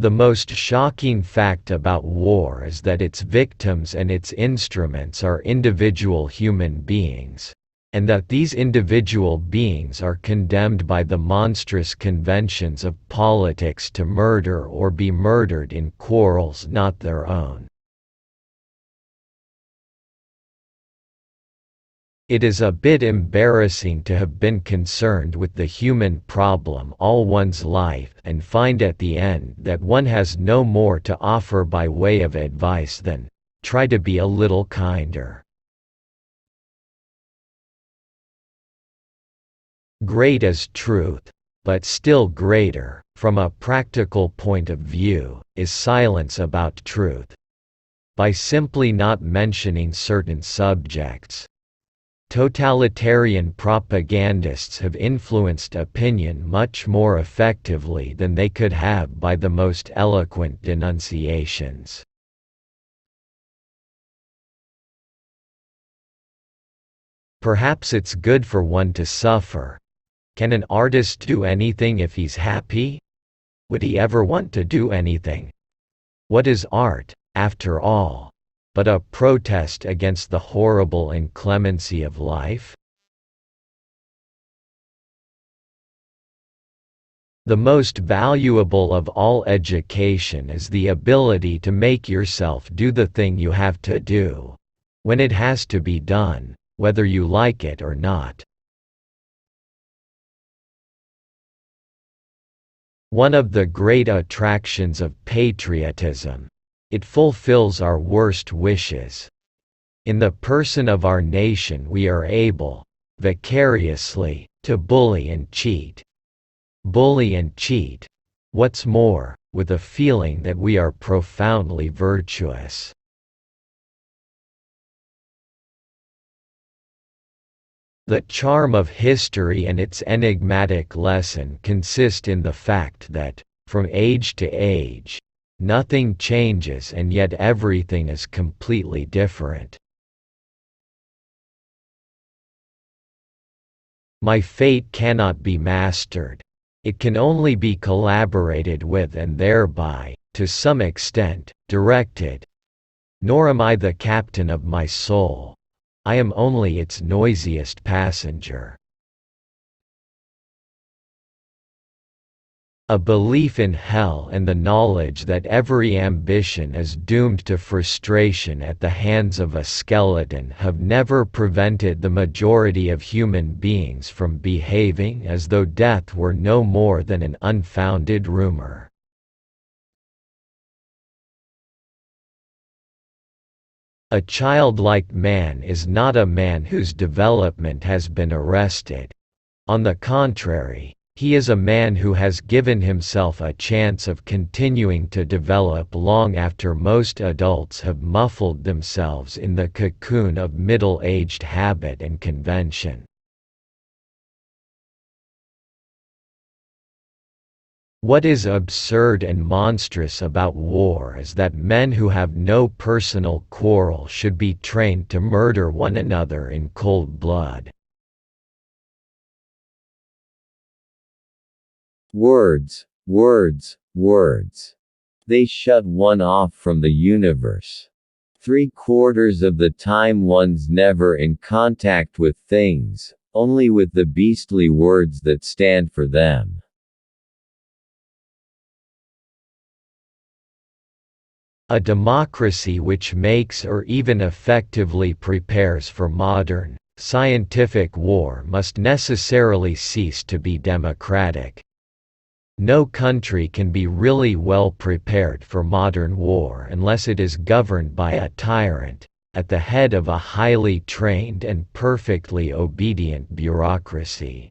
The most shocking fact about war is that its victims and its instruments are individual human beings, and that these individual beings are condemned by the monstrous conventions of politics to murder or be murdered in quarrels not their own. It is a bit embarrassing to have been concerned with the human problem all one's life and find at the end that one has no more to offer by way of advice than, try to be a little kinder. Great is truth, but still greater, from a practical point of view, is silence about truth. By simply not mentioning certain subjects, totalitarian propagandists have influenced opinion much more effectively than they could have by the most eloquent denunciations. Perhaps it's good for one to suffer. Can an artist do anything if he's happy? Would he ever want to do anything? What is art, after all, but a protest against the horrible inclemency of life? The most valuable of all education is the ability to make yourself do the thing you have to do, when it has to be done, whether you like it or not. One of the great attractions of patriotism, it fulfills our worst wishes. In the person of our nation we are able, vicariously, to bully and cheat. Bully and cheat. What's more, with a feeling that we are profoundly virtuous. The charm of history and its enigmatic lesson consist in the fact that, from age to age, nothing changes and yet everything is completely different. My fate cannot be mastered. It can only be collaborated with and thereby, to some extent, directed. Nor am I the captain of my soul. I am only its noisiest passenger. A belief in hell and the knowledge that every ambition is doomed to frustration at the hands of a skeleton have never prevented the majority of human beings from behaving as though death were no more than an unfounded rumor. A childlike man is not a man whose development has been arrested. On the contrary, he is a man who has given himself a chance of continuing to develop long after most adults have muffled themselves in the cocoon of middle-aged habit and convention. What is absurd and monstrous about war is that men who have no personal quarrel should be trained to murder one another in cold blood. Words, words, words. They shut one off from the universe. 3/4 of the time one's never in contact with things, only with the beastly words that stand for them. A democracy which makes or even effectively prepares for modern, scientific war must necessarily cease to be democratic. No country can be really well prepared for modern war unless it is governed by a tyrant, at the head of a highly trained and perfectly obedient bureaucracy.